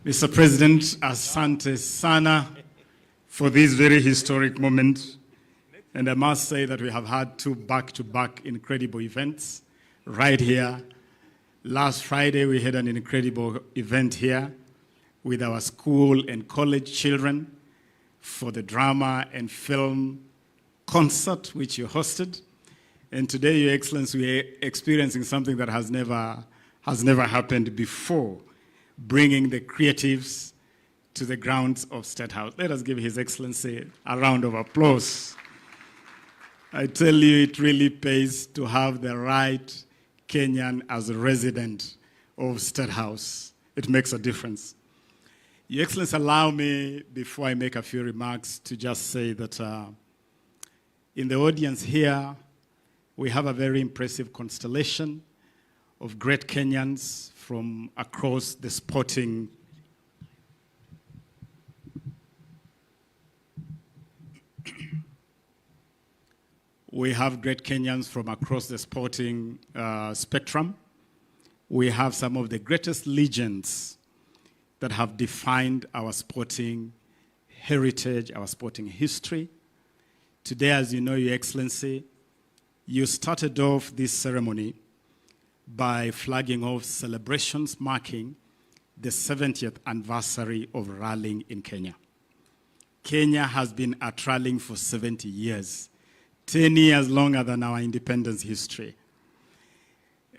Mr. President, asante sana for this very historic moment. And I must say that we have had two back-to-back incredible events right here. Last Friday, we had an incredible event here with our school and college children for the drama and film concert, which you hosted. And today, Your Excellency, we are experiencing something that has never happened before, bringing the creatives to the grounds of Statehouse. Let us give His Excellency a round of applause. I tell you, it really pays to have the right Kenyan as a resident of Statehouse. It makes a difference. Your Excellency, allow me, before I make a few remarks, to just say that in the audience here, we have a very impressive constellation of great Kenyans from across the sporting we have great Kenyans from across the sporting spectrum. We have some of the greatest legends that have defined our sporting heritage, our sporting history. Today, as you know, Your Excellency, you started off this ceremony by flagging off celebrations marking the 70th anniversary of rallying in Kenya. Kenya has been at rallying for 70 years, 10 years longer than our independence history.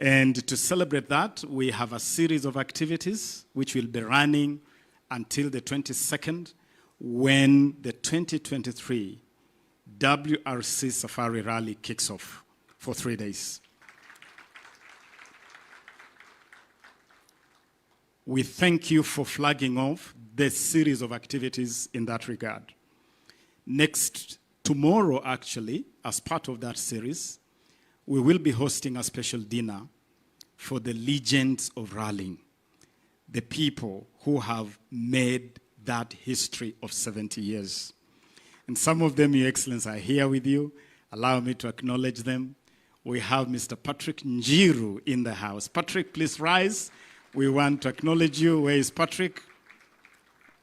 And to celebrate that, we have a series of activities which will be running until the 22nd, when the 2023 WRC Safari Rally kicks off for 3 days. We thank you for flagging off the series of activities in that regard. Tomorrow, actually, as part of that series, we will be hosting a special dinner for the legends of rallying, the people who have made that history of 70 years. And some of them, Your Excellency, are here with you. Allow me to acknowledge them. We have Mr. Patrick Njiru in the house. Patrick, please rise. We want to acknowledge you. Where is Patrick?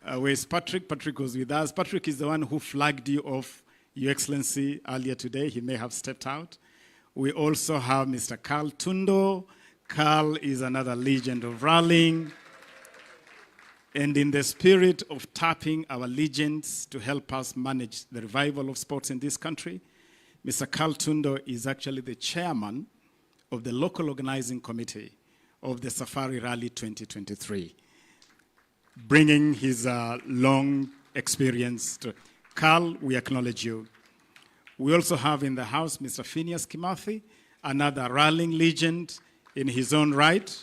Where is Patrick? Patrick was with us. Patrick is the one who flagged you off, Your Excellency, earlier today. He may have stepped out. We also have Mr. Carl Tundo. Carl is another legend of rallying. And in the spirit of tapping our legends to help us manage the revival of sports in this country, Mr. Carl Tundo is actually the chairman of the local organizing committee of the Safari Rally 2023, bringing his long experience to. Carl, we acknowledge you. We also have in the house Mr. Phineas Kimathi, another rallying legend in his own right.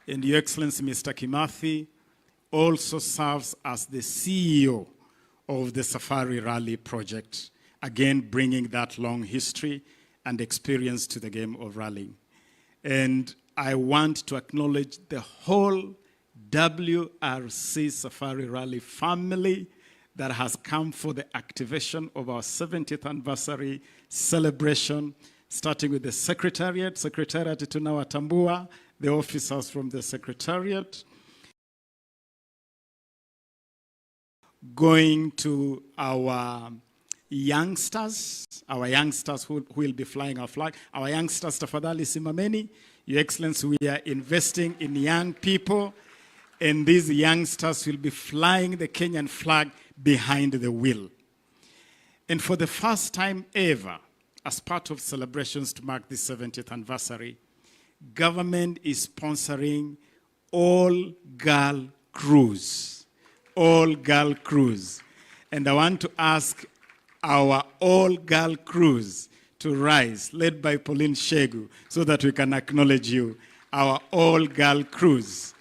And Your Excellency, Mr. Kimathi also serves as the CEO of the Safari Rally project, again, bringing that long history and experience to the game of rallying. And I want to acknowledge the whole WRC Safari Rally family that has come for the activation of our 70th anniversary celebration, starting with the Secretariat tunawatambua, the officers from the Secretariat, going to our youngsters who will be flying our flag. Our youngsters, tafadhali simameni. Your Excellency, we are investing in young people, and these youngsters will be flying the Kenyan flag behind the wheel. And for the first time ever, as part of celebrations to mark the 70th anniversary, government is sponsoring all-girl cruise. All-girl cruise. And I want to ask our all-girl cruise to rise, led by Pauline Shegu, so that we can acknowledge you. Our all-girl cruise.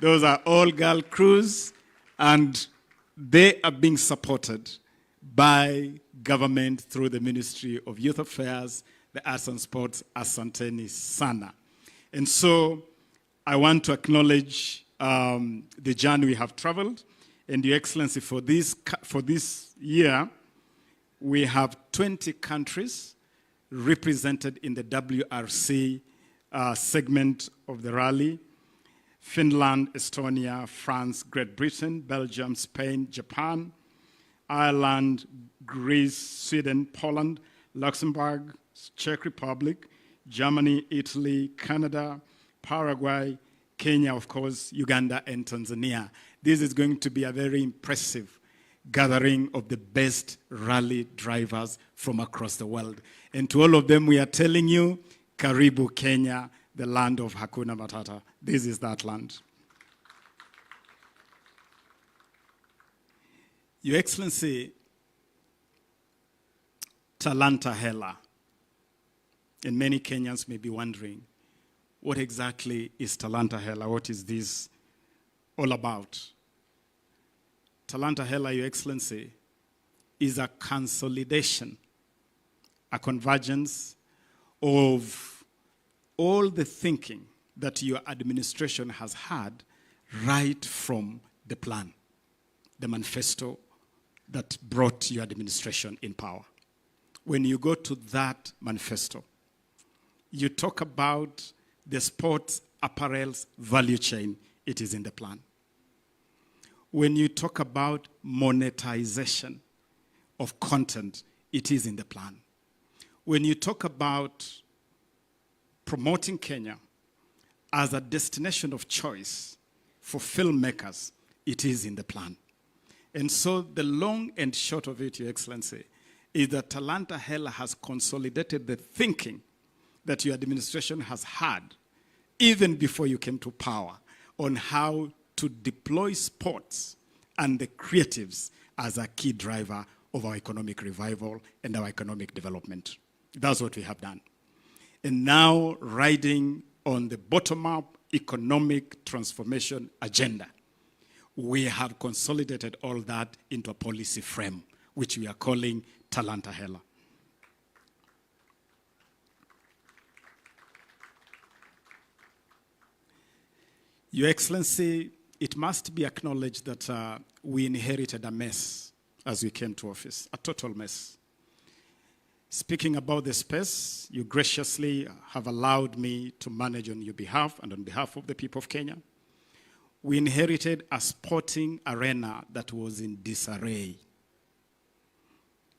Those are all-girl cruise, and they are being supported by government through the Ministry of Youth Affairs, the Arts and Sports, Asanteni Sana. And so I want to acknowledge the journey we have traveled. And Your Excellency, for this year, we have 20 countries represented in the WRC segment of the rally. Finland, Estonia, France, Great Britain, Belgium, Spain, Japan, Ireland, Greece, Sweden, Poland, Luxembourg, Czech Republic, Germany, Italy, Canada, Paraguay, Kenya, of course, Uganda, and Tanzania. This is going to be a very impressive gathering of the best rally drivers from across the world. And to all of them, we are telling you, Karibu Kenya, the land of Hakuna Matata. This is that land. Your Excellency, Talanta Hela. And many Kenyans may be wondering, what exactly is Talanta Hela? What is this all about? Talanta Hela, Your Excellency, is a consolidation, a convergence of all the thinking that your administration has had right from the plan, the manifesto that brought your administration in power. When you go to that manifesto, you talk about the sports apparels value chain, it is in the plan. When you talk about monetization of content, it is in the plan. When you talk about promoting Kenya as a destination of choice for filmmakers, it is in the plan. And so the long and short of it, Your Excellency, is that Talanta Hela has consolidated the thinking that your administration has had, even before you came to power, on how to deploy sports and the creatives as a key driver of our economic revival and our economic development. That's what we have done. And now, riding on the bottom-up economic transformation agenda, we have consolidated all that into a policy frame, which we are calling Talanta Hela. Your Excellency, it must be acknowledged that we inherited a mess as we came to office, a total mess. Speaking about the space, you graciously have allowed me to manage on your behalf and on behalf of the people of Kenya. We inherited a sporting arena that was in disarray.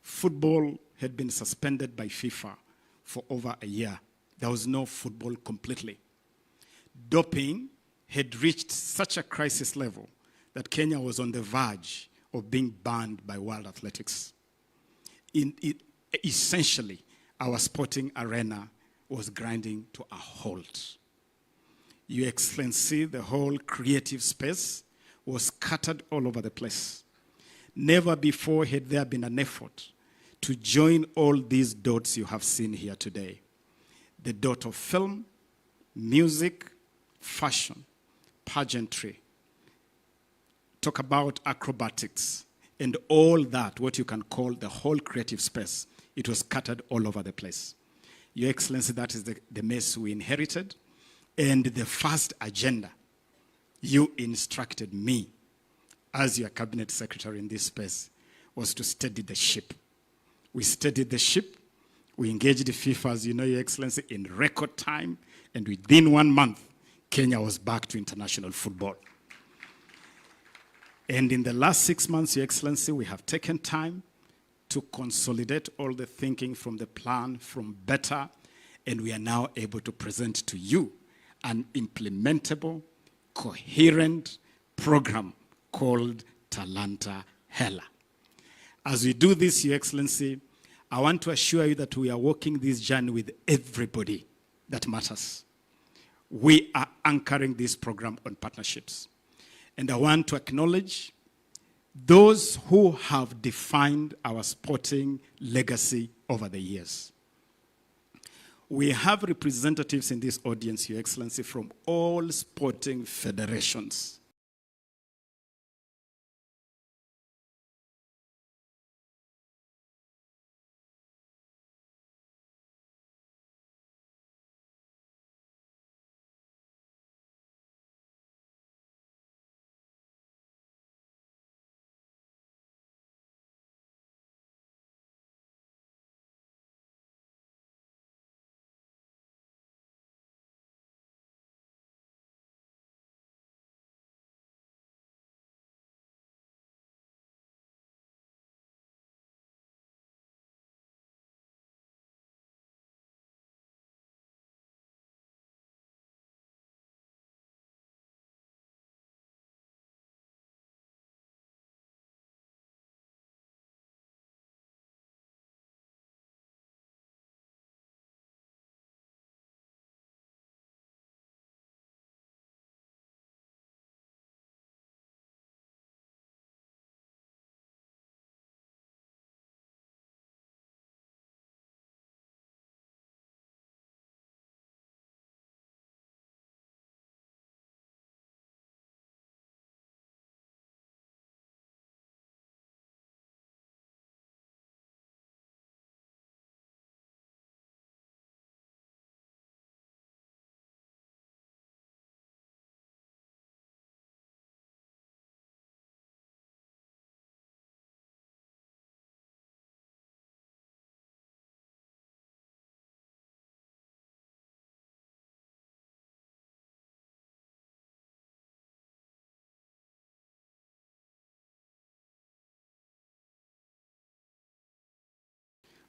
Football had been suspended by FIFA for over a year. There was no football completely. Doping had reached such a crisis level that Kenya was on the verge of being banned by World Athletics. Essentially, our sporting arena was grinding to a halt. Your Excellency, the whole creative space was scattered all over the place. Never before had there been an effort to join all these dots you have seen here today. The dot of film, music, fashion, pageantry, talk about acrobatics, and all that, what you can call the whole creative space. It was scattered all over the place. Your Excellency, that is the mess we inherited. And the first agenda you instructed me as your cabinet secretary in this space was to steady the ship. We steadied the ship. We engaged the FIFA, as you know, Your Excellency, in record time. And within 1 month, Kenya was back to international football. And in the last 6 months, Your Excellency, we have taken time to consolidate all the thinking from the plan, from better, and we are now able to present to you an implementable, coherent program called Talanta Hela. As we do this, Your Excellency, I want to assure you that we are walking this journey with everybody that matters. We are anchoring this program on partnerships. And I want to acknowledge those who have defined our sporting legacy over the years. We have representatives in this audience, Your Excellency, from all sporting federations.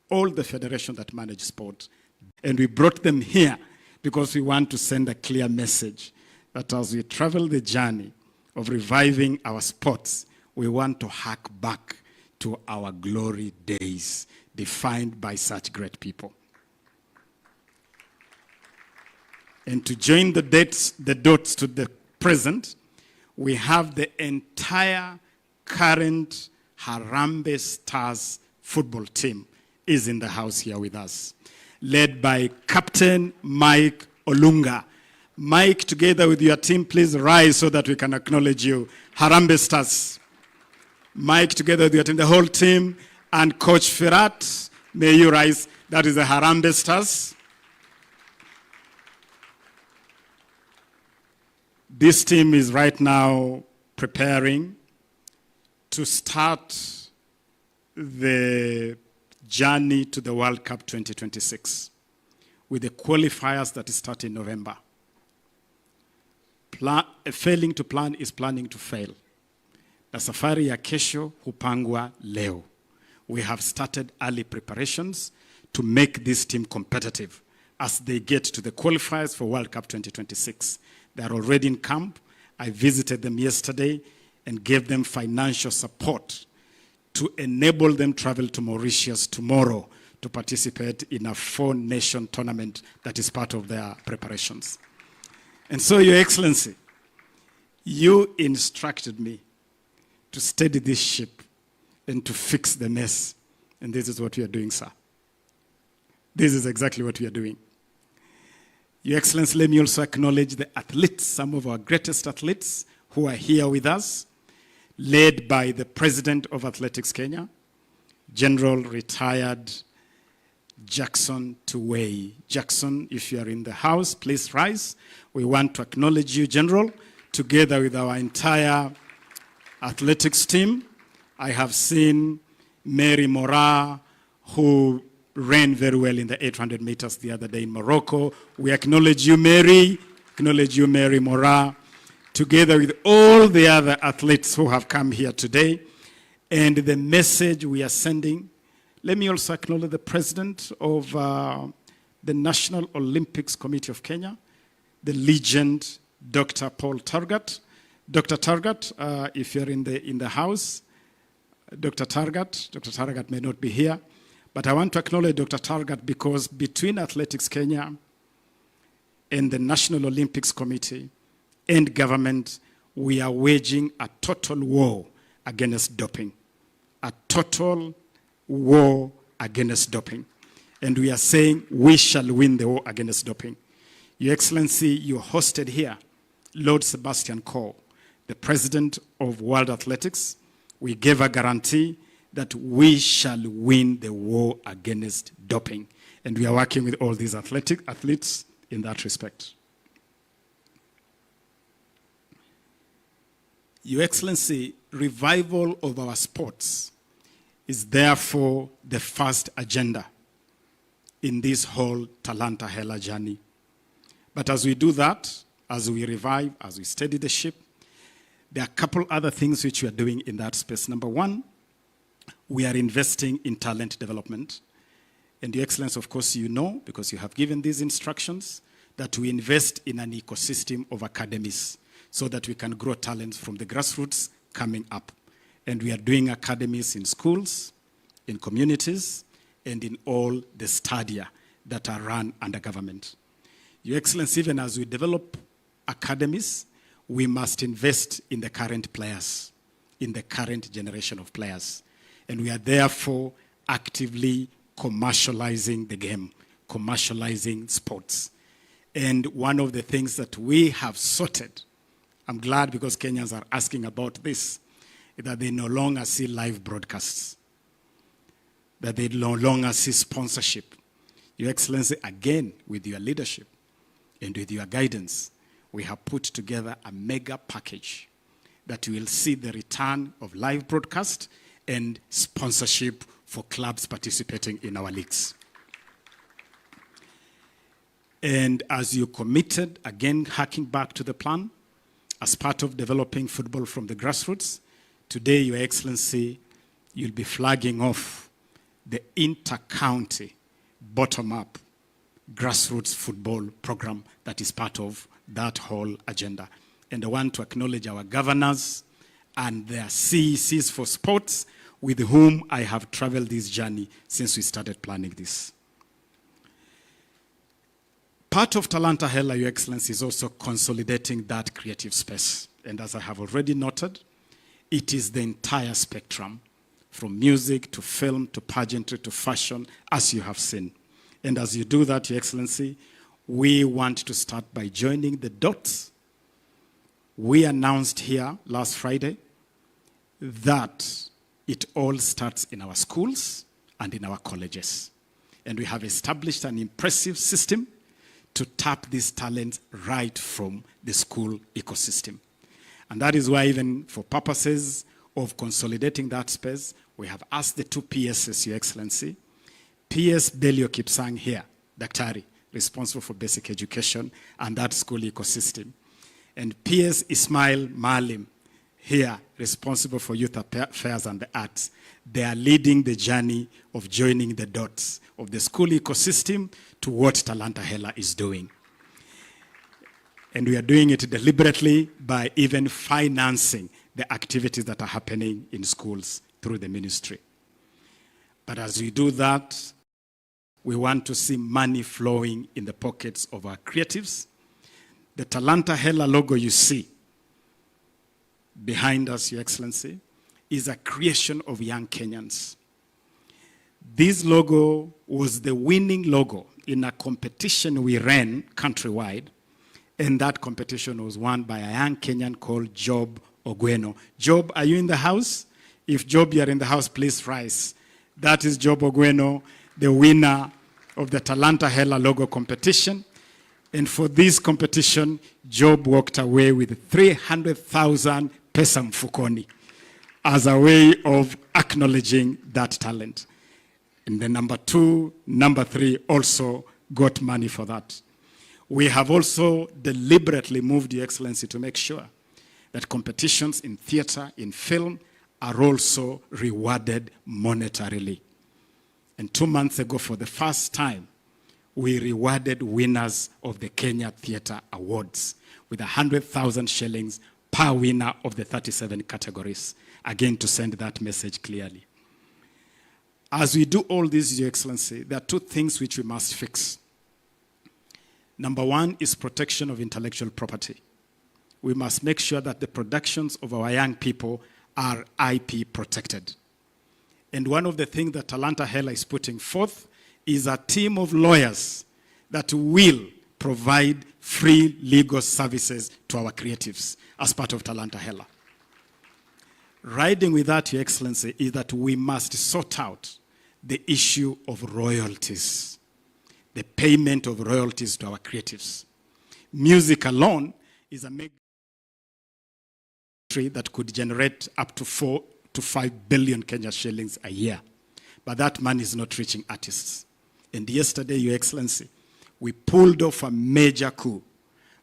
all the federations that manage sport. And we brought them here because we want to send a clear message that as we travel the journey of reviving our sports, we want to hark back to our glory days defined by such great people. And to join the dots to the present, we have the entire current Harambee Stars football team is in the house here with us, led by Captain Mike Olunga. Mike, together with your team, please rise so that we can acknowledge you. Harambee Stars. Mike, together with your team, the whole team, and Coach Firat, may you rise. That is the Harambee Stars. This team is right now preparing to start the journey to the World Cup 2026 with the qualifiers that start in November. Failing to plan is planning to fail. Na safari ya kesho hupangwa leo. We have started early preparations to make this team competitive as they get to the qualifiers for World Cup 2026. They are already in camp. I visited them yesterday and gave them financial support to enable them travel to Mauritius tomorrow to participate in a 4-nation tournament that is part of their preparations. And so, Your Excellency, you instructed me to steady this ship and to fix the mess. And this is what we are doing, sir. This is exactly what we are doing. Your Excellency, let me also acknowledge the athletes, some of our greatest athletes who are here with us, led by the President of Athletics Kenya, General Retired Jackson Tuwei. Jackson, if you are in the house, please rise. We want to acknowledge you, General, together with our entire athletics team. I have seen Mary Mora, who ran very well in the 800 meters the other day in Morocco. We acknowledge you, Mary. Acknowledge you, Mary Mora, together with all the other athletes who have come here today. And the message we are sending, let me also acknowledge the president of the National Olympics Committee of Kenya, the legend, Dr. Paul Targat. Dr. Targat, if you're in the house, Dr. Targat may not be here, but I want to acknowledge Dr. Targat because between Athletics Kenya and the National Olympics Committee and government, we are waging a total war against doping. A total war against doping. And we are saying we shall win the war against doping. Your Excellency, you hosted here Lord Sebastian Coe, the president of World Athletics. We gave a guarantee that we shall win the war against doping. And we are working with all these athletes in that respect. Your Excellency, revival of our sports is therefore the first agenda in this whole Talanta Hela journey. But as we do that, as we revive, as we steady the ship, there are a couple other things which we are doing in that space. Number one, we are investing in talent development. And Your Excellency, of course, you know, because you have given these instructions, that we invest in an ecosystem of academies so that we can grow talents from the grassroots coming up. And we are doing academies in schools, in communities, and in all the stadia that are run under government. Your Excellency, even as we develop academies, we must invest in the current players, in the current generation of players. And we are therefore actively commercializing the game, commercializing sports. And one of the things that we have sorted, I'm glad because Kenyans are asking about this, is that they no longer see live broadcasts, that they no longer see sponsorship. Your Excellency, again, with your leadership and with your guidance, we have put together a mega package that will see the return of live broadcast and sponsorship for clubs participating in our leagues. And as you committed, again, harking back to the plan, as part of developing football from the grassroots, today, Your Excellency, you'll be flagging off the inter-county, bottom-up, grassroots football program that is part of that whole agenda. And I want to acknowledge our governors and their CECs for sports with whom I have traveled this journey since we started planning this. Part of Talanta Hela, Your Excellency, is also consolidating that creative space. And as I have already noted, it is the entire spectrum, from music to film to pageantry to fashion, as you have seen. And as you do that, Your Excellency, we want to start by joining the dots. We announced here last Friday that it all starts in our schools and in our colleges. And we have established an impressive system to tap these talents right from the school ecosystem. And that is why, even for purposes of consolidating that space, we have asked the two PSs, Your Excellency, PS Belio Kipsang here, Daktari, responsible for basic education and that school ecosystem, and PS Ismail Malim here, responsible for youth affairs and the arts. They are leading the journey of joining the dots of the school ecosystem to what Talanta Hela is doing. And we are doing it deliberately by even financing the activities that are happening in schools through the ministry. But as we do that, we want to see money flowing in the pockets of our creatives. The Talanta Hela logo you see behind us, Your Excellency, is a creation of young Kenyans. This logo was the winning logo in a competition we ran countrywide, and that competition was won by a young Kenyan called Job Ogweno. Job, are you in the house? If Job, you are in the house, please rise. That is Job Ogweno, the winner of the Talanta Hela logo competition. And for this competition, Job walked away with 300,000 pesa mfukoni as a way of acknowledging that talent. And the number 2, number 3 also got money for that. We have also deliberately moved, Your Excellency, to make sure that competitions in theater, in film, are also rewarded monetarily. And 2 months ago, for the first time, we rewarded winners of the Kenya Theatre Awards with 100,000 shillings per winner of the 37 categories. Again, to send that message clearly. As we do all this, Your Excellency, there are 2 things which we must fix. Number 1 is protection of intellectual property. We must make sure that the productions of our young people are IP protected. And one of the things that Talanta Hela is putting forth is a team of lawyers that will provide free legal services to our creatives as part of Talanta Hela. Riding with that, Your Excellency, is that we must sort out the issue of royalties, the payment of royalties to our creatives. Music alone is a mega industry that could generate up to 4 to 5 billion Kenya shillings a year. But that money is not reaching artists. And yesterday, Your Excellency, we pulled off a major coup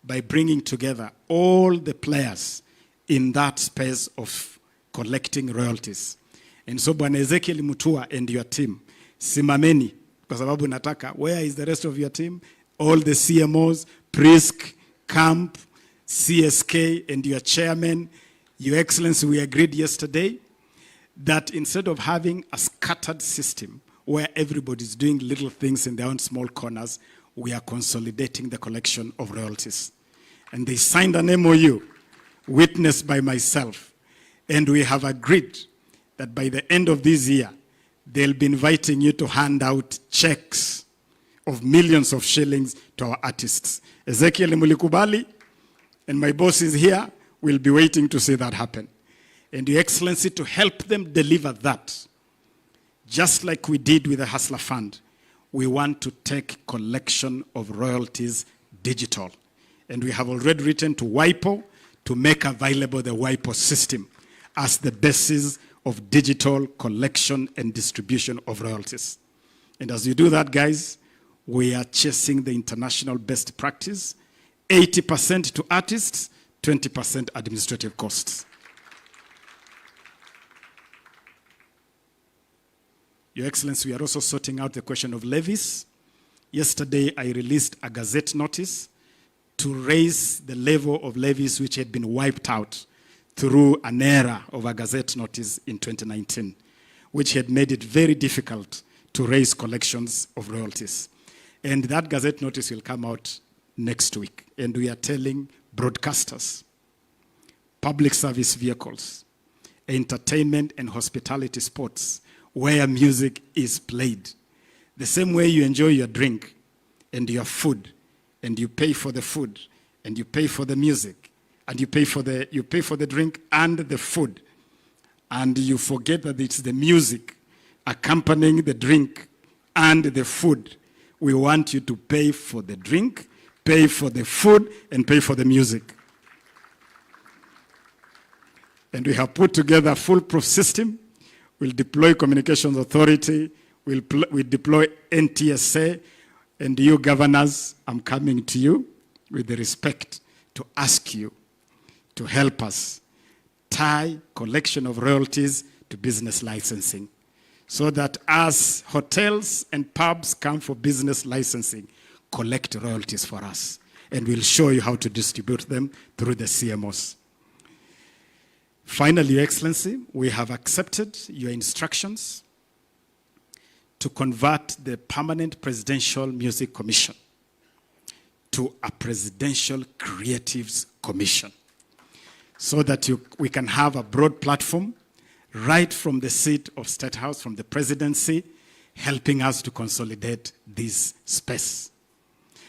by bringing together all the players in that space of collecting royalties. And so, Bwana Ezekiel Mutua and your team, simameni, kwa sababu nataka, where is the rest of your team? All the CMOs, Prisk, Camp, CSK, and your chairman. Your Excellency, we agreed yesterday that instead of having a scattered system where everybody's doing little things in their own small corners, we are consolidating the collection of royalties. And they signed an MOU, witnessed by myself, and we have agreed that by the end of this year, they'll be inviting you to hand out checks of millions of shillings to our artists. Ezekiel Mulikubali and my boss is here. We'll be waiting to see that happen. And Your Excellency, to help them deliver that, just like we did with the Hustler Fund, we want to take collection of royalties digital. And we have already written to WIPO to make available the WIPO system as the basis of digital collection and distribution of royalties. And as you do that, guys, we are chasing the international best practice, 80% to artists, 20% administrative costs. Your Excellency, we are also sorting out the question of levies. Yesterday, I released a gazette notice to raise the level of levies which had been wiped out through an error of a gazette notice in 2019, which had made it very difficult to raise collections of royalties. And that gazette notice will come out next week. And we are telling broadcasters, public service vehicles, entertainment and hospitality spots where music is played. The same way you enjoy your drink and your food, and you pay for the food, and you pay for the music, and you pay for the drink and the food, and you forget that it's the music accompanying the drink and the food. We want you to pay for the drink, pay for the food, and pay for the music. And we have put together a foolproof system. We'll deploy Communications Authority, we'll deploy NTSA, and you governors, I'm coming to you with the respect to ask you to help us tie collection of royalties to business licensing, so that as hotels and pubs come for business licensing, collect royalties for us. And we'll show you how to distribute them through the CMOs. Finally, Your Excellency, we have accepted your instructions to convert the Permanent Presidential Music Commission to a Presidential Creatives Commission, so that we can have a broad platform right from the seat of Statehouse, from the presidency, helping us to consolidate this space.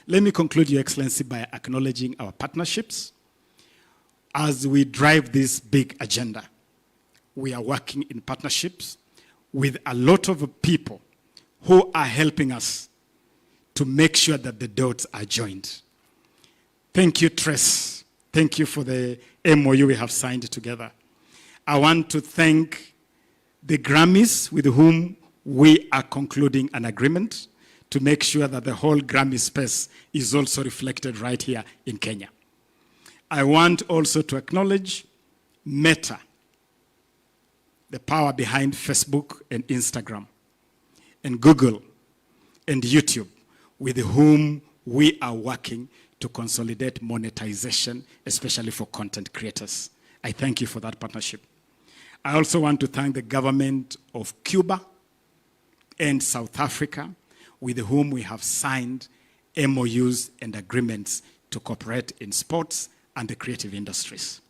Let me conclude, Your Excellency, by acknowledging our partnerships. As we drive this big agenda, we are working in partnerships with a lot of people who are helping us to make sure that the dots are joined. Thank you, Tress. Thank you for the MOU we have signed together. I want to thank the Grammys with whom we are concluding an agreement to make sure that the whole Grammy space is also reflected right here in Kenya. I want also to acknowledge Meta, the power behind Facebook and Instagram, and Google and YouTube, with whom we are working to consolidate monetization, especially for content creators. I thank you for that partnership. I also want to thank the government of Cuba and South Africa, with whom we have signed MOUs and agreements to cooperate in sports and the creative industries.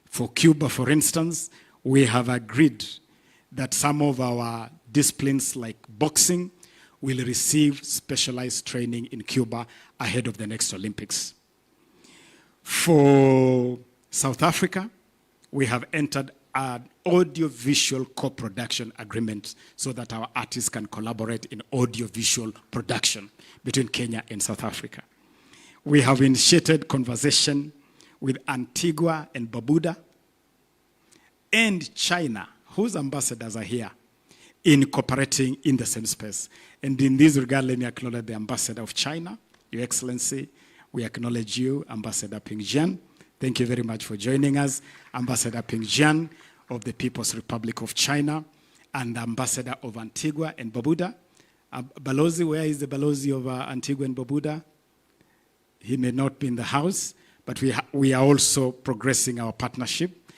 For Cuba, for instance, we have agreed that some of our disciplines like boxing will receive specialized training in Cuba ahead of the next Olympics. For South Africa, we have entered an audio-visual co-production agreement so that our artists can collaborate in audio-visual production between Kenya and South Africa. We have initiated conversation with Antigua and Barbuda and China, whose ambassadors are here, in cooperating in the same space. And in this regard, let me acknowledge the ambassador of China, Your Excellency. We acknowledge you, Ambassador Ping Jian. Thank you very much for joining us. Ambassador Ping Jian of the People's Republic of China, and Ambassador of Antigua and Barbuda. Balozi, where is the Balozi of Antigua and Barbuda? He may not be in the house, but we are also progressing our partnership.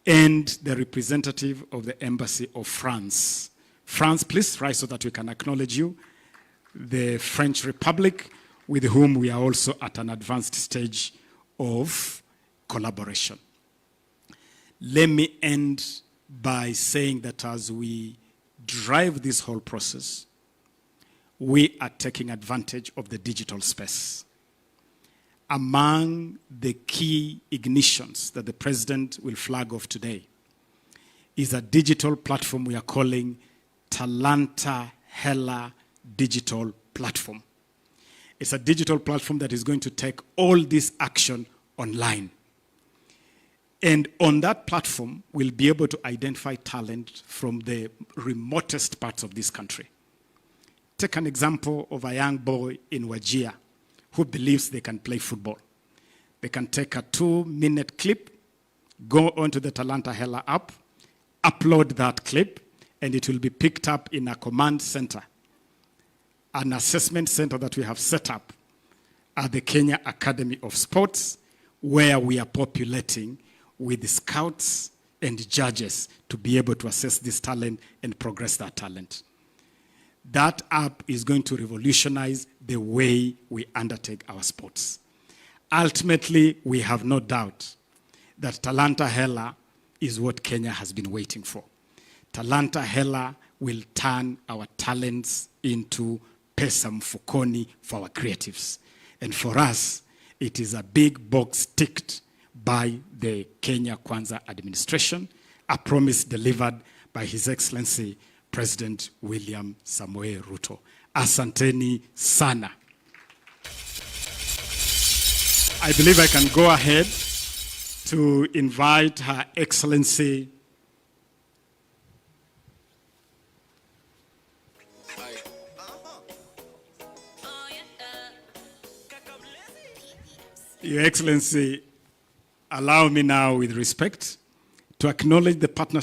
And the representative of the Embassy of France. France, please rise so that we can acknowledge you. The French Republic, with whom we are also at an advanced stage of collaboration. Let me end by saying that as we drive this whole process, we are taking advantage of the digital space. Among the key ignitions that the President will flag off today is a digital platform we are calling Talanta Hela Digital Platform. It's a digital platform that is going to take all this action online. And on that platform, we'll be able to identify talent from the remotest parts of this country. Take an example of a young boy in Wajir who believes they can play football. They can take a 2-minute clip, go onto the Talanta Hela app, upload that clip, and it will be picked up in a command center, an assessment center that we have set up at the Kenya Academy of Sports, where we are populating with the scouts and judges to be able to assess this talent and progress that talent. That app is going to revolutionize the way we undertake our sports. Ultimately, we have no doubt that Talanta Hela is what Kenya has been waiting for. Talanta Hela will turn our talents into pesa mfukoni for our creatives. And for us, it is a big box ticked by the Kenya Kwanza administration, a promise delivered by His Excellency President William Samoei Ruto. Asanteni sana. I believe I can go ahead to invite Her Excellency Your Excellency, allow me now with respect to acknowledge the partnership